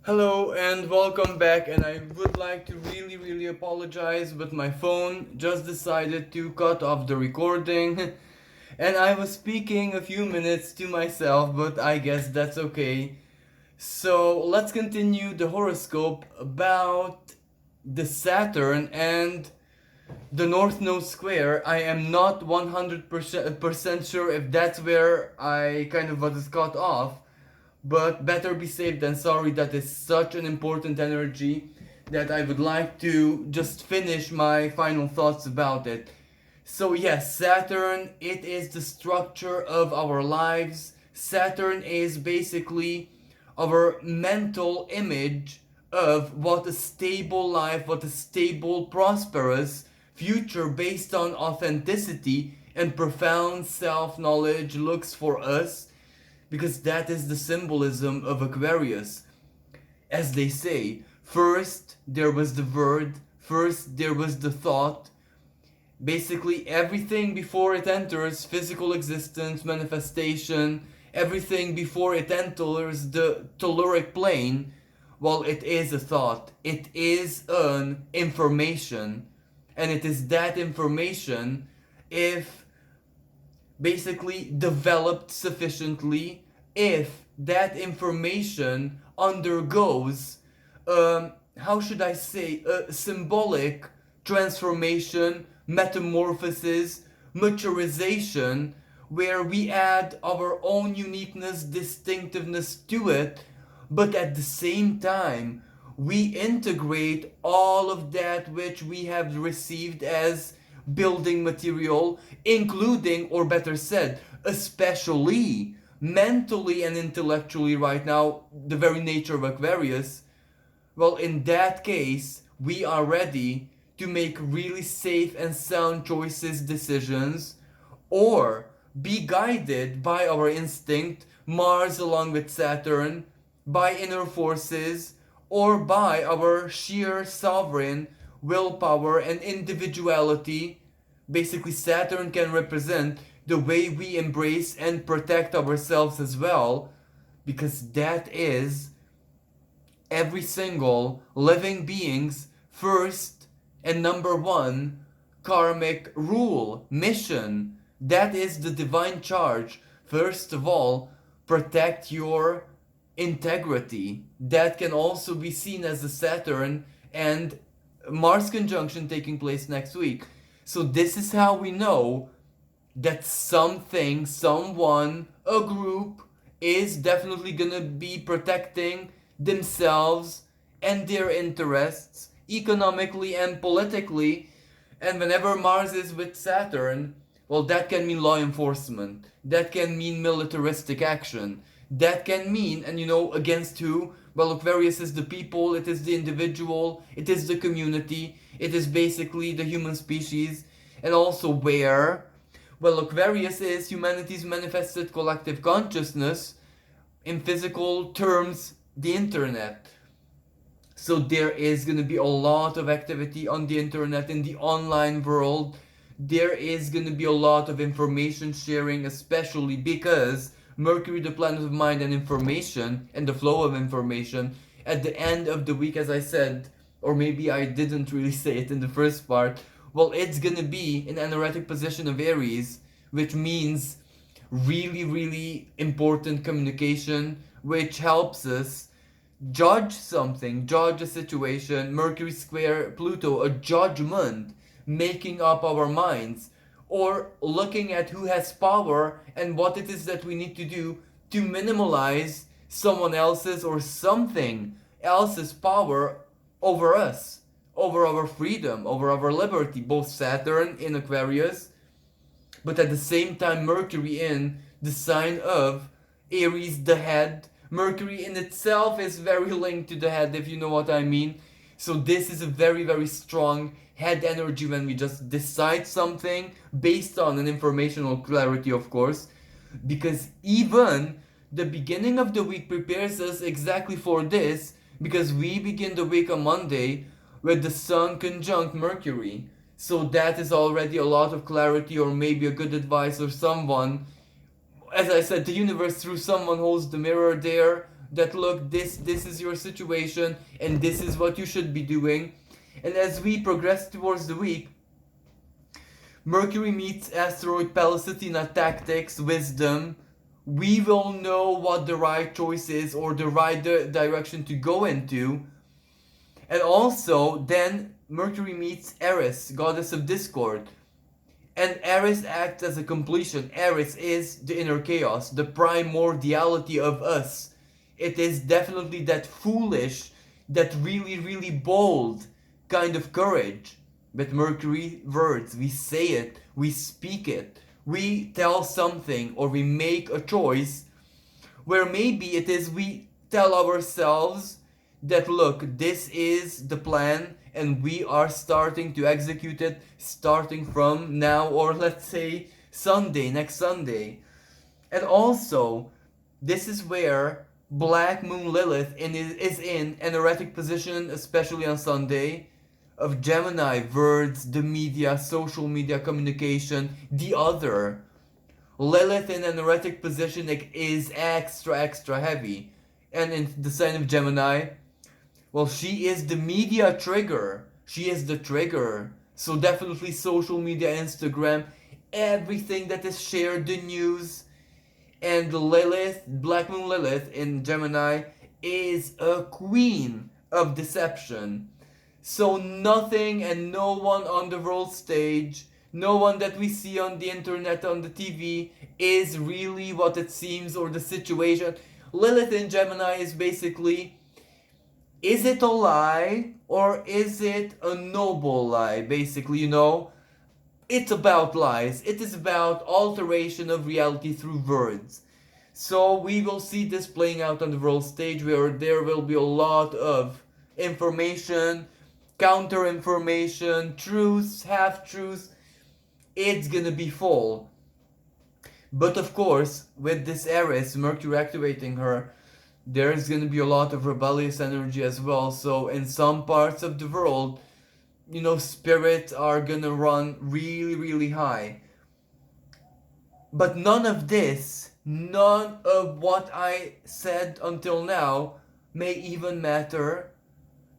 Hello and welcome back, and I would like to really apologize, but my phone just decided to cut off the recording and I was speaking a few minutes to myself, but I guess that's okay. So let's continue the horoscope about the Saturn and the North Node square. I am not 100% sure if that's where I kind of was cut off, but better be safe than sorry. That is such an important energy that I would like to just finish my final thoughts about it. So yes, Saturn, it is the structure of our lives. Saturn is basically our mental image of what a stable life, what a stable, prosperous future based on authenticity and profound self knowledge looks for us, because that is the symbolism of Aquarius. As they say, first there was the word, first there was the thought. Basically, everything before it enters physical existence, manifestation, everything before it enters the telluric plane, well, it is a thought, it is an information, and it is that information, if basically developed sufficiently, if that information undergoes how should I say, a symbolic transformation, metamorphosis, maturization, where we add our own uniqueness, distinctiveness to it, but at the same time we integrate all of that which we have received as building material, including, or better said, especially mentally and intellectually right now, the very nature of Aquarius. Well, in that case, we are ready to make really safe and sound choices, decisions, or be guided by our instinct, Mars along with Saturn, by inner forces, or by our sheer sovereign willpower and individuality. Basically, Saturn can represent the way we embrace and protect ourselves as well, because that is every single living being's first and number one karmic rule, mission. That is the divine charge. First of all, protect your integrity. That can also be seen as the Saturn and Mars conjunction taking place next week. So, this is how we know that something, someone, a group is definitely gonna be protecting themselves and their interests economically and politically. And whenever Mars is with Saturn, well, that can mean law enforcement, that can mean militaristic action, that can mean, and against who? Well, Aquarius is the people, it is the individual, it is the community, it is basically the human species, and also where? Well, Aquarius is humanity's manifested collective consciousness, in physical terms, the internet. So there is going to be a lot of activity on the internet, in the online world. There is going to be a lot of information sharing, especially because Mercury, the planet of mind and information, and the flow of information, at the end of the week, as I said, or maybe I didn't really say it in the first part, well, it's going to be in energetic position of Aries, which means really important communication, which helps us judge something, judge a situation. Mercury square Pluto, a judgment, making up our minds, or looking at who has power and what it is that we need to do to minimalize someone else's or something else's power over us, over our freedom, over our liberty. Both Saturn in Aquarius, but at the same time Mercury in the sign of Aries, the head. Mercury in itself is very linked to the head, if you know what I mean. So this is a very strong head energy when we just decide something based on an informational clarity, of course, because even the beginning of the week prepares us exactly for this, because we begin the week on Monday with the Sun conjunct Mercury. So that is already a lot of clarity, or maybe a good advice, or someone, as I said, the universe through someone holds the mirror there, that look, this is your situation and this is what you should be doing. And as we progress towards the week, Mercury meets asteroid Pallastina tactics, wisdom. We will know what the right choice is or the right direction to go into. And also, then Mercury meets Eris, goddess of discord. And Eris acts as a completion. Eris is the inner chaos, the primordiality of us. It is definitely that foolish, that really, really bold kind of courage. But Mercury words, we say it, we speak it, we tell something or we make a choice where maybe it is we tell ourselves that look, this is the plan and we are starting to execute it starting from now, or let's say Sunday, next Sunday. And also, this is where Black Moon Lilith is in an erratic position, especially on Sunday, of Gemini, words, the media, social media communication, the other. Lilith in an erratic position is extra heavy. And in the sign of Gemini, well, she is the media trigger. She is the trigger. So definitely social media, Instagram, everything that is shared, the news. And Lilith, Black Moon Lilith in Gemini, is a queen of deception. So nothing and no one on the world stage, no one that we see on the internet, on the TV, is really what it seems or the situation. Lilith in Gemini is basically, is it a lie or is it a noble lie? Basically, you know, it's about lies. It is about alteration of reality through words. So we will see this playing out on the world stage where there will be a lot of information, counter information, truths, half truths. It's gonna be full. But of course, with this Eris, Mercury activating her, there's gonna be a lot of rebellious energy as well. So in some parts of the world, you know, spirits are gonna run really high. But none of this, none of what I said until now may even matter,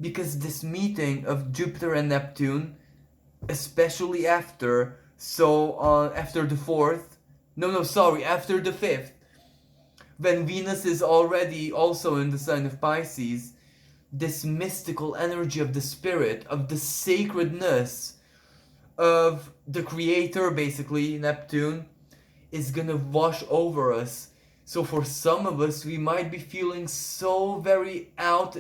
because this meeting of Jupiter and Neptune, especially after after the 4th, after the 5th, when Venus is already also in the sign of Pisces, this mystical energy of the spirit, of the sacredness of the creator, basically Neptune, is gonna wash over us. So for some of us, we might be feeling so very out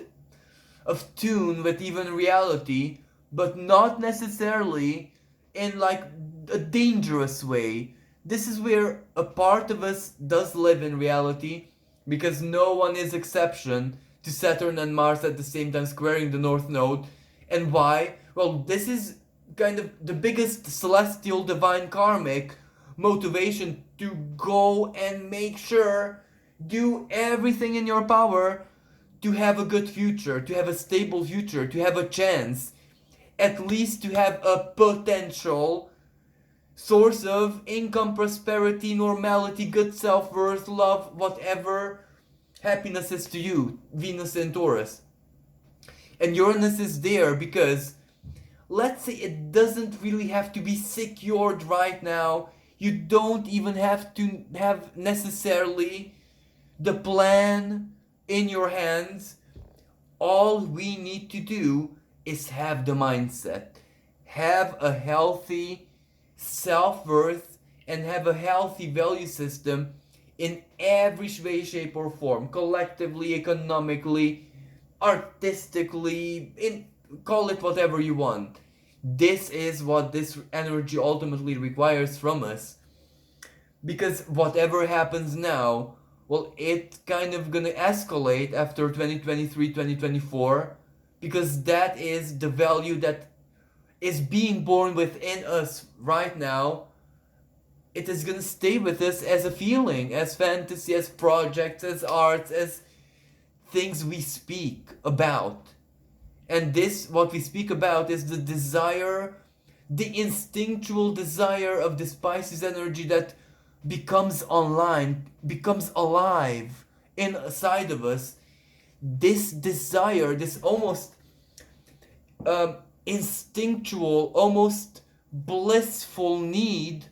of tune with even reality, but not necessarily in like a dangerous way. This is where a part of us does live in reality, because no one is exception to Saturn and Mars at the same time squaring the North Node. And why? Well, this is kind of the biggest celestial divine karmic motivation to go and make sure, do everything in your power to have a good future, to have a stable future, to have a chance, at least to have a potential source of income, prosperity, normality, good self-worth, love, whatever happiness is to you, Venus in Taurus. And Uranus is there because, let's say, it doesn't really have to be secured right now. You don't even have to have necessarily the plan in your hands. All we need to do is have the mindset, have a healthy self-worth, and have a healthy value system in every way, shape, or form, collectively, economically, artistically, call it whatever you want. This is what this energy ultimately requires from us. Because whatever happens now, well, it kind of gonna escalate after 2023, 2024, because that is the value that is being born within us right now. It is gonna stay with us as a feeling, as fantasy, as projects, as arts, as things we speak about. And this, what we speak about, is the desire, the instinctual desire of this Pisces energy that becomes online, becomes alive inside of us, this desire, this almost instinctual, almost blissful need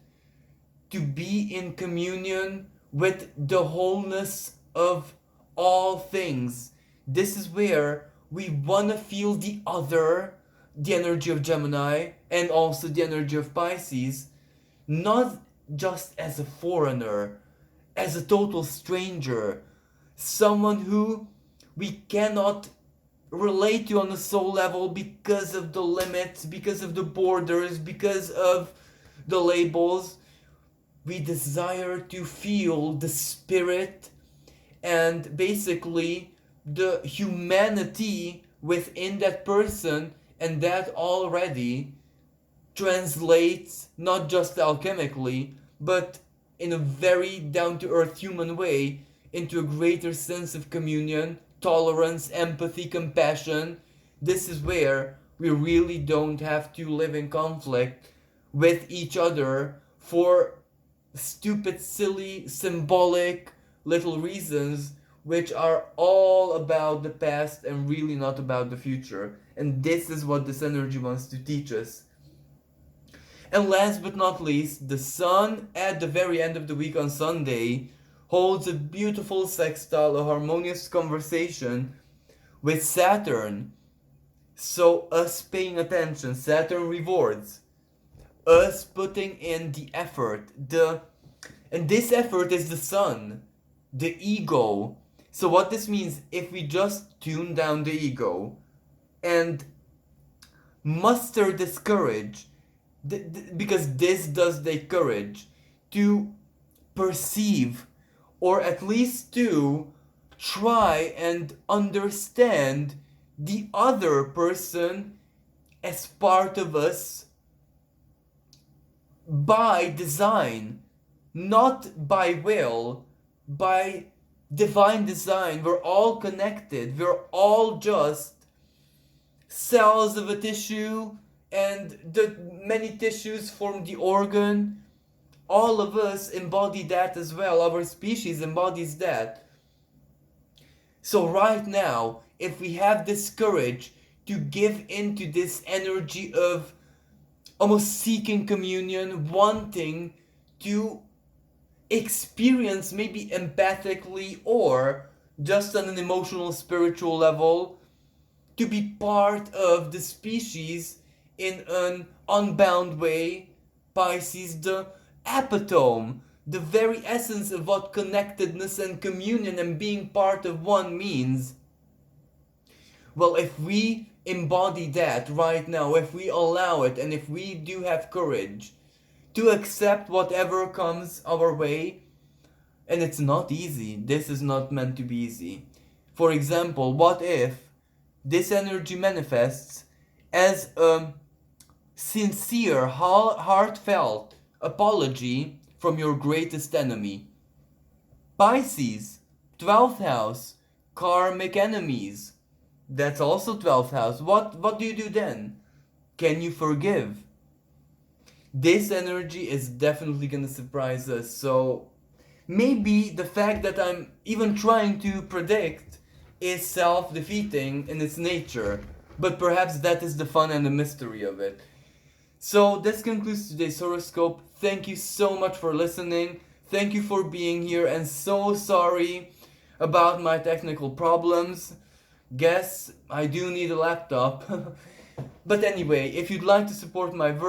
to be in communion with the wholeness of all things. This is where we want to feel the other, the energy of Gemini, and also the energy of Pisces, not just as a foreigner, as a total stranger, someone who we cannot relate to on a soul level because of the limits, because of the borders, because of the labels. We desire to feel the spirit and basically the humanity within that person, and that already translates not just alchemically, but in a very down-to-earth human way into a greater sense of communion, tolerance, empathy, compassion. This is where we really don't have to live in conflict with each other for stupid, silly, symbolic little reasons which are all about the past and really not about the future. And this is what this energy wants to teach us. And last but not least, the Sun at the very end of the week on Sunday holds a beautiful sextile, a harmonious conversation with Saturn. So us paying attention, Saturn rewards us putting in the effort, and this effort is the Sun, the ego. So what this means, if we just tune down the ego and muster this courage, because this does take courage to perceive, or at least to try and understand the other person as part of us by design, not by will, by divine design. We're all connected. We're all just cells of a tissue, and the many tissues form the organ. All of us embody that as well. Our species embodies that. So right now, if we have this courage to give into this energy of almost seeking communion, wanting to experience, maybe empathically or just on an emotional, spiritual level, to be part of the species in an unbound way, Pisces, the epitome, the very essence of what connectedness and communion and being part of one means. Well, if we embody that right now, if we allow it, and if we do have courage to accept whatever comes our way, and it's not easy, this is not meant to be easy. For example, what if this energy manifests as a sincere, heartfelt apology from your greatest enemy? Pisces, 12th house, karmic enemies. That's also 12th house. What do you do then? Can you forgive? This energy is definitely gonna surprise us. So maybe the fact that I'm even trying to predict is self-defeating in its nature, but perhaps that is the fun and the mystery of it. So this concludes today's horoscope. Thank you so much for listening. Thank you for being here, and so sorry about my technical problems. Guess I do need a laptop. But anyway, if you'd like to support my work,